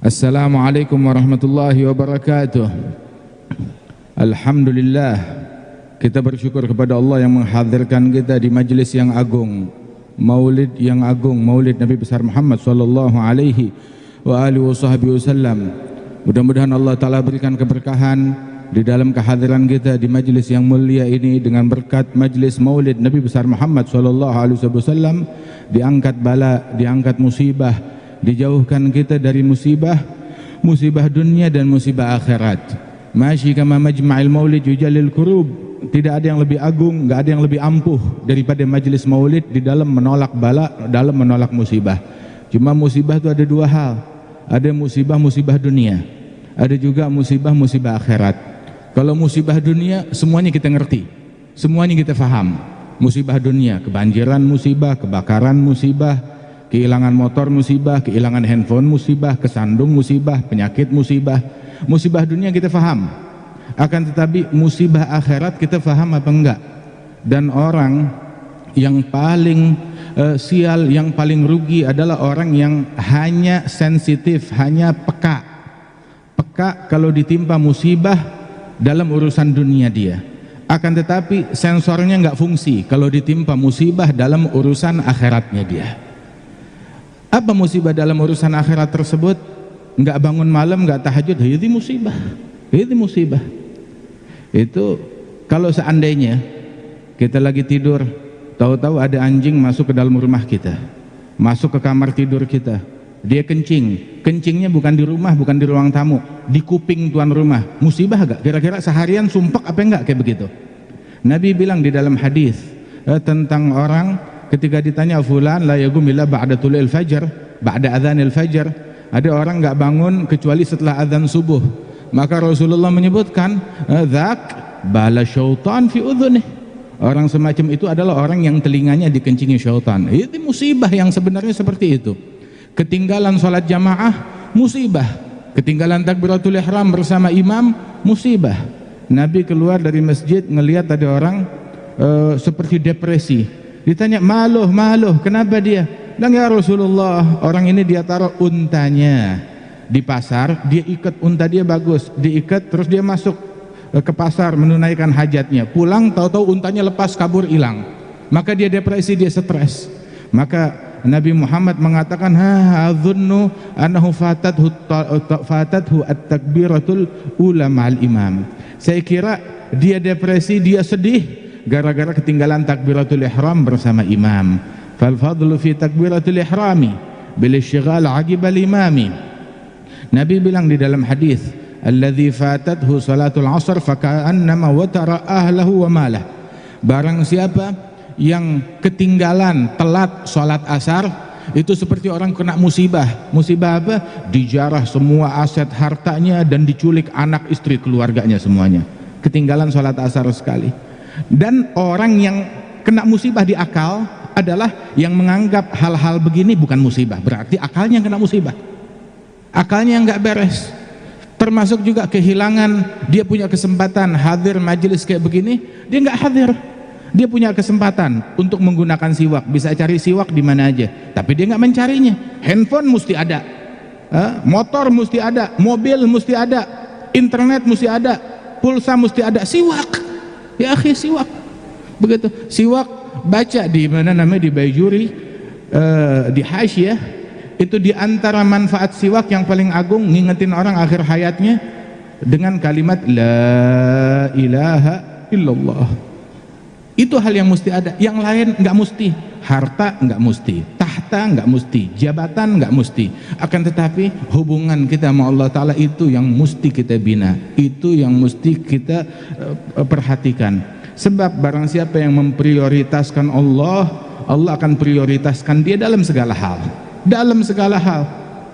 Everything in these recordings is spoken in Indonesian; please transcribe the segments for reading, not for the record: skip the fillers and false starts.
Assalamualaikum warahmatullahi wabarakatuh. Alhamdulillah, kita bersyukur kepada Allah yang menghadirkan kita di majlis yang agung, maulid yang agung, maulid Nabi besar Muhammad sallallahu alaihi wa alihi wasallam. Mudah-mudahan Allah Ta'ala berikan keberkahan di dalam kehadiran kita di majlis yang mulia ini. Dengan berkat majlis maulid Nabi besar Muhammad sallallahu alaihi wasallam, diangkat bala, diangkat musibah, dijauhkan kita dari musibah dunia dan musibah akhirat. Masyi kama majma'il maulid yujalil kurub. Tidak ada yang lebih agung, enggak ada yang lebih ampuh daripada majlis maulid di dalam menolak bala, dalam menolak musibah. Cuma musibah itu ada dua hal. Ada musibah dunia, ada juga musibah akhirat. Kalau musibah dunia semuanya kita ngerti, semuanya kita faham. Musibah dunia, kebanjiran musibah, kebakaran musibah, kehilangan motor musibah, kehilangan handphone musibah, kesandung musibah, penyakit musibah. Musibah dunia kita faham, akan tetapi musibah akhirat kita faham apa enggak? Dan orang yang paling sial, yang paling rugi adalah orang yang hanya sensitif, hanya peka kalau ditimpa musibah dalam urusan dunia dia, akan tetapi sensornya enggak fungsi kalau ditimpa musibah dalam urusan akhiratnya dia. Apa musibah dalam urusan akhirat tersebut? Enggak bangun malam, enggak tahajud, itu musibah. Itu musibah. Itu kalau seandainya kita lagi tidur, tahu-tahu ada anjing masuk ke dalam rumah kita, masuk ke kamar tidur kita, dia kencing. Kencingnya bukan di rumah, bukan di ruang tamu, di kuping tuan rumah. Musibah enggak? Kira-kira seharian sumpek apa enggak kayak begitu? Nabi bilang di dalam hadis tentang orang ketika ditanya, fulan la yaqum illa ba'da tulil fajr, ba'da adzanil fajr, ada orang enggak bangun kecuali setelah azan subuh. Maka Rasulullah menyebutkan, dzak bala syaitan fi udhunih. Orang semacam itu adalah orang yang telinganya dikencingi syaitan. Itu musibah yang sebenarnya seperti itu. Ketinggalan salat jamaah, musibah. Ketinggalan takbiratul ihram bersama imam, musibah. Nabi keluar dari masjid ngelihat ada orang seperti depresi. Ditanya, maluh, kenapa dia? Bilang, ya Rasulullah, orang ini dia taruh untanya di pasar, dia ikat unta dia bagus, diikat terus dia masuk ke pasar menunaikan hajatnya. Pulang tahu-tahu untanya lepas, kabur, hilang. Maka dia depresi, dia stres. Maka Nabi Muhammad mengatakan, adzunnu annahu fatathu at-takbiratul ula ma'al imam. Saya kira dia depresi, dia sedih gara-gara ketinggalan takbiratul ihram bersama imam. Fal fadlu fi takbiratul ihrami bil ishghal aqibal imami. Nabi bilang di dalam hadis, alladzi fatathu salatul asr faka'annama watara ahlahu wa malah. Barang siapa yang ketinggalan telat salat asar, itu seperti orang kena musibah. Musibah apa? Dijarah semua aset hartanya dan diculik anak istri keluarganya semuanya. Ketinggalan salat asar sekali. Dan orang yang kena musibah di akal adalah yang menganggap hal-hal begini bukan musibah, berarti akalnya yang kena musibah, akalnya nggak beres. Termasuk juga kehilangan, dia punya kesempatan hadir majelis kayak begini, dia nggak hadir. Dia punya kesempatan untuk menggunakan siwak, bisa cari siwak di mana aja, tapi dia nggak mencarinya. Handphone mesti ada, motor mesti ada, mobil mesti ada, internet mesti ada, pulsa mesti ada, siwak. Ya akhi, siwak. Begitu, siwak, baca di mana namanya, di Baijuri, di Hasyiah, itu di antara manfaat siwak yang paling agung, ngingetin orang akhir hayatnya dengan kalimat la ilaha illallah. Itu hal yang mesti ada. Yang lain nggak mesti. Harta nggak mesti, tahta nggak mesti, jabatan nggak mesti. Akan tetapi hubungan kita sama Allah Ta'ala itu yang mesti kita bina, itu yang mesti kita perhatikan. Sebab barang siapa yang memprioritaskan Allah, Allah akan prioritaskan dia dalam segala hal. Dalam segala hal,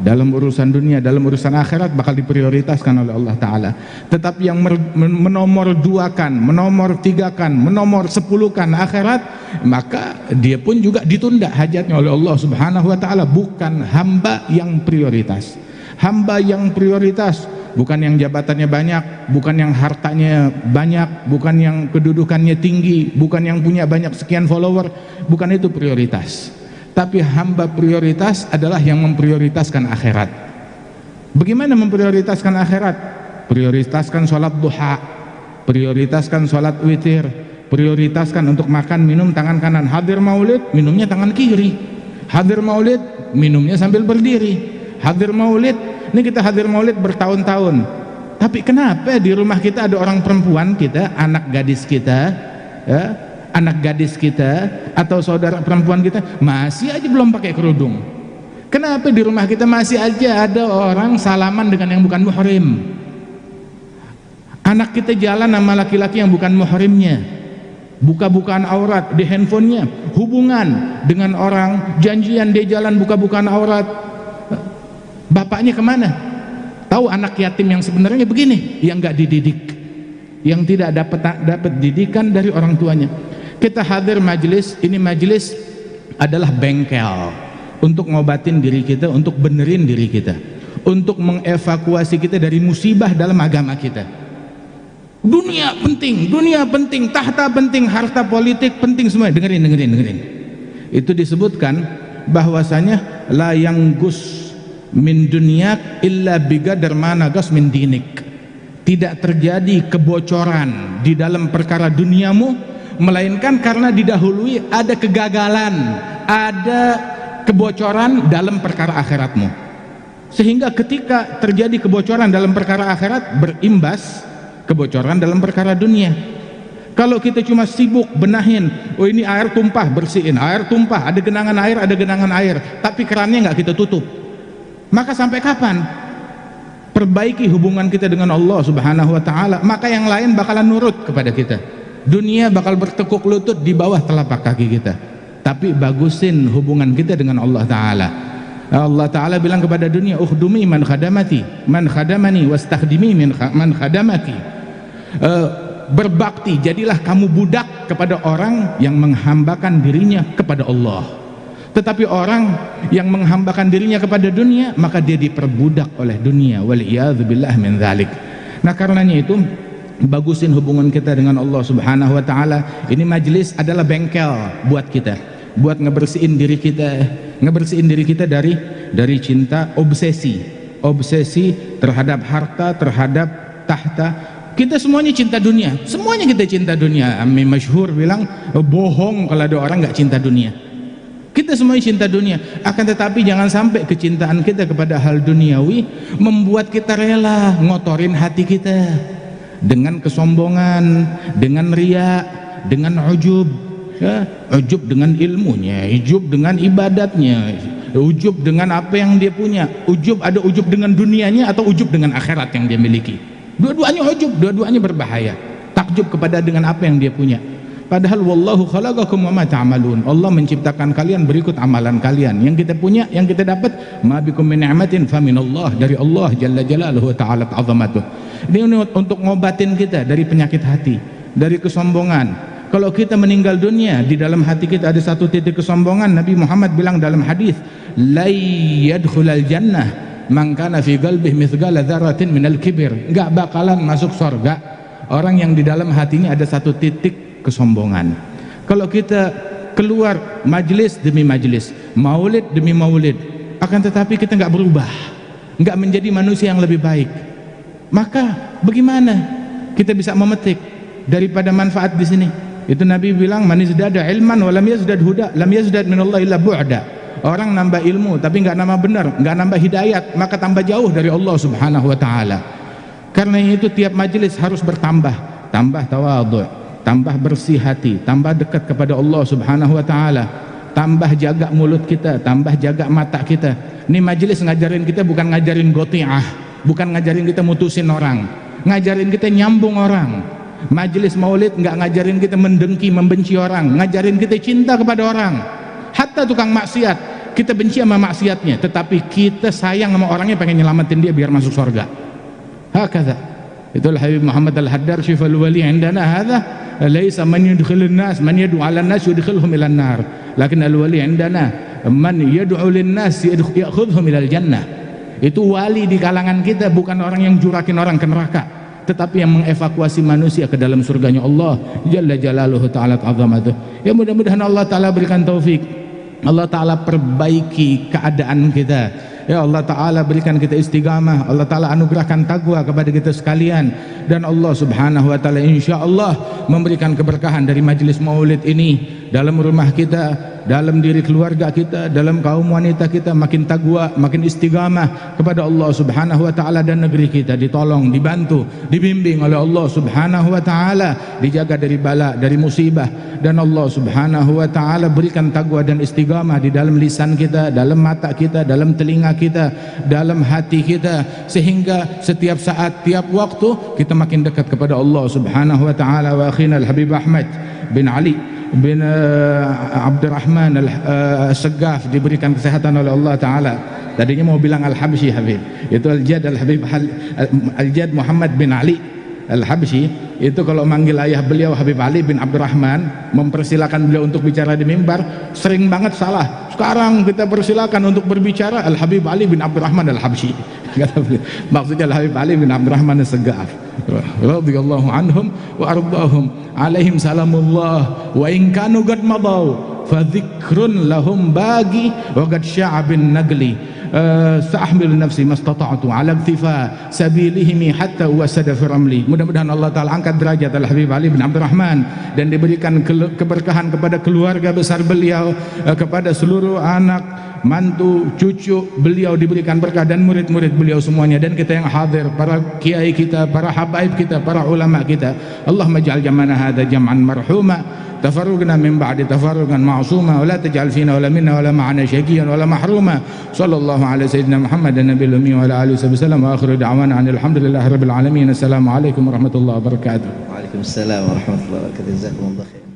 dalam urusan dunia, dalam urusan akhirat bakal diprioritaskan oleh Allah Ta'ala. Tetapi yang menomor duakan, menomor tigakan, menomor sepuluhkan akhirat, maka dia pun juga ditunda hajatnya oleh Allah Subhanahu wa Ta'ala. Bukan hamba yang prioritas. Hamba yang prioritas bukan yang jabatannya banyak, bukan yang hartanya banyak, bukan yang kedudukannya tinggi, bukan yang punya banyak sekian follower, bukan itu prioritas. Tapi hamba prioritas adalah yang memprioritaskan akhirat. Bagaimana memprioritaskan akhirat? Prioritaskan sholat duha, prioritaskan sholat witir, prioritaskan untuk makan minum tangan kanan. Hadir maulid, minumnya tangan kiri. Hadir maulid, minumnya sambil berdiri. Hadir maulid, ini kita hadir maulid bertahun-tahun. Tapi kenapa di rumah kita ada orang perempuan kita, anak gadis kita, ya, anak gadis kita atau saudara perempuan kita masih aja belum pakai kerudung? Kenapa di rumah kita masih aja ada orang salaman dengan yang bukan muhrim? Anak kita jalan sama laki-laki yang bukan muhrimnya, buka-bukaan aurat di handphonenya, hubungan dengan orang, janjian dia jalan buka-bukaan aurat. Bapaknya kemana? Tahu anak yatim yang sebenarnya begini, yang nggak dididik, yang tidak dapat didikan dari orang tuanya. Kita hadir majelis, ini majelis adalah bengkel untuk ngobatin diri kita, untuk benerin diri kita, untuk mengevakuasi kita dari musibah dalam agama kita. Dunia penting, tahta penting, harta politik penting, semua. Dengerin. Itu disebutkan bahwasanya la yanggus min dunyak illa bigadar ma nagas min dinik. Tidak terjadi kebocoran di dalam perkara duniamu melainkan karena didahului ada kegagalan, ada kebocoran dalam perkara akhiratmu. Sehingga ketika terjadi kebocoran dalam perkara akhirat, berimbas kebocoran dalam perkara dunia. Kalau kita cuma sibuk benahin, oh ini air tumpah, bersihin, air tumpah, ada genangan air, tapi kerannya nggak kita tutup, maka sampai kapan? Perbaiki hubungan kita dengan Allah Subhanahu wa ta'ala, maka yang lain bakalan nurut kepada kita. Dunia bakal bertekuk lutut di bawah telapak kaki kita. Tapi bagusin hubungan kita dengan Allah Ta'ala. Allah Ta'ala bilang kepada dunia, ukhdumi man khadamani wastakhdimi man khadamaki. Berbakti, jadilah kamu budak kepada orang yang menghambakan dirinya kepada Allah. Tetapi orang yang menghambakan dirinya kepada dunia, maka dia diperbudak oleh dunia. Wal'iyadzubillah min dzalik. Nah karenanya itu, bagusin hubungan kita dengan Allah Subhanahu wa ta'ala. Ini majelis adalah bengkel buat kita, buat ngebersihin diri kita dari cinta, obsesi terhadap harta, terhadap tahta. Kita semuanya cinta dunia, semuanya kita cinta dunia. Ami masyhur bilang bohong kalau ada orang nggak cinta dunia. Kita semuanya cinta dunia, akan tetapi jangan sampai kecintaan kita kepada hal duniawi membuat kita rela ngotorin hati kita dengan kesombongan, dengan riya, dengan ujub, ya, ujub dengan ilmunya, ujub dengan ibadatnya, ujub dengan apa yang dia punya. Ada ujub dengan dunianya atau ujub dengan akhirat yang dia miliki. Dua-duanya ujub, dua-duanya berbahaya. Takjub kepada dengan apa yang dia punya. Padahal wallahu khalaqakum wa ma ta'malun. Allah menciptakan kalian berikut amalan kalian. Yang kita punya, yang kita dapat, ma bikum min ni'matin fa minallah, dari Allah jalla jalaluhu ta'ala ta'zamatuh. Ini untuk ngobatin kita dari penyakit hati, dari kesombongan. Kalau kita meninggal dunia, di dalam hati kita ada satu titik kesombongan. Nabi Muhammad bilang dalam hadis, la yadkhulal jannah man kana fi qalbihi mithqala dzarratin minal kibir. Enggak bakalan masuk surga orang yang di dalam hatinya ada satu titik kesombongan. Kalau kita keluar majelis demi majelis, maulid demi maulid, akan tetapi kita nggak berubah, nggak menjadi manusia yang lebih baik, maka bagaimana kita bisa memetik daripada manfaat di sini? Itu Nabi bilang, man izdada ilman wa lam yazdad huda lam yazdad minallahi illa bu'da. Orang nambah ilmu tapi nggak nambah benar, nggak nambah hidayat, maka tambah jauh dari Allah Subhanahu wa ta'ala. Karena itu tiap majelis harus bertambah, tambah tawadhu', tambah bersih hati, tambah dekat kepada Allah Subhanahu wa ta'ala, tambah jaga mulut kita, tambah jaga mata kita. Ini majelis ngajarin kita bukan ngajarin goti'ah, bukan ngajarin kita mutusin orang, ngajarin kita nyambung orang. Majelis maulid nggak ngajarin kita mendengki, membenci orang, ngajarin kita cinta kepada orang. Hatta tukang maksiat, kita benci sama maksiatnya, tetapi kita sayang sama orangnya, pengen nyelamatin dia biar masuk surga. Hakadha. Itulah Habib Muhammad Al-Haddar, syifal wali indana hadha laisa man yudkhilun nas, man yad'u 'ala an-nas yudkhilhum ila an-nar, lakin al-wali indana man yad'u lin-nas ya'khudhum ila al-jannah. Itu wali di kalangan kita bukan orang yang jurakin orang ke neraka, tetapi yang mengevakuasi manusia ke dalam surganya Allah jalla jalaluhu ta'ala ta'zamatuh. Ya mudah-mudahan Allah ta'ala berikan taufik Allah Ta'ala perbaiki keadaan kita. Ya Allah Ta'ala berikan kita istiqamah. Allah Ta'ala anugerahkan taqwa kepada kita sekalian. Dan Allah Subhanahu Wa Ta'ala insya Allah memberikan keberkahan dari majlis maulid ini dalam rumah kita, dalam diri keluarga kita, dalam kaum wanita kita, makin taqwa, makin istiqamah kepada Allah Subhanahu Wa Ta'ala, dan negeri kita ditolong, dibantu, dibimbing oleh Allah Subhanahu Wa Ta'ala, dijaga dari bala, dari musibah. Dan Allah Subhanahu Wa Ta'ala berikan taqwa dan istiqamah di dalam lisan kita, dalam mata kita, dalam telinga kita, dalam hati kita, sehingga setiap saat, tiap waktu kita makin dekat kepada Allah Subhanahu Wa Ta'ala. Wa akhina al-Habib Ahmad bin Ali bin Abdurrahman al-Segaf diberikan kesehatan oleh Allah Ta'ala. Tadinya mau bilang Al-Habsyi Habib, itu Al-Jad Al-Habib Al-Jad Muhammad bin Ali Al-Habsyi. Itu kalau manggil ayah beliau Habib Ali bin Abdurrahman, mempersilakan beliau untuk bicara di mimbar, sering banget salah. Sekarang kita persilakan untuk berbicara Al-Habib Ali bin Abdurrahman Al-Habsyi. Maksudnya Al-Habib Ali bin Abdurrahman Al-Segaf radhiyallahu anhum wa ardahum, alaihim salamullah wa in kanu qad madaw fa dzikrun lahum bagi wa qad sya'a bin nagli sa'ahmilu nafsi mastata'tu ala iktifa sabilihimi hatta wasada fi ramli. Mudah-mudahan Allah Ta'ala angkat derajat Al-Habib Ali bin Abdurrahman dan diberikan keberkahan kepada keluarga besar beliau, kepada seluruh anak, mantu, cucu beliau diberikan berkah, dan murid-murid beliau semuanya, dan kita yang hadir, para kiai kita, para habaib kita, para ulama kita. Allahumma ij'al jam'ana hadza jam'an marhuma, tafarruqna min ba'di tafarruqan ma'suma, wa la taj'al fina wa la minna wa la ma'ana syaqiyan wa la mahruma. Sallallahu ala sayyidina Muhammad dan nabiyil ummi wa ala alihi wasallam. Wa akhiru da'wana alhamdulillahi rabbil alamin. Assalamualaikum warahmatullahi wabarakatuh. Waalaikumsalam warahmatullahi wabarakatuh. Jazakumullah khair.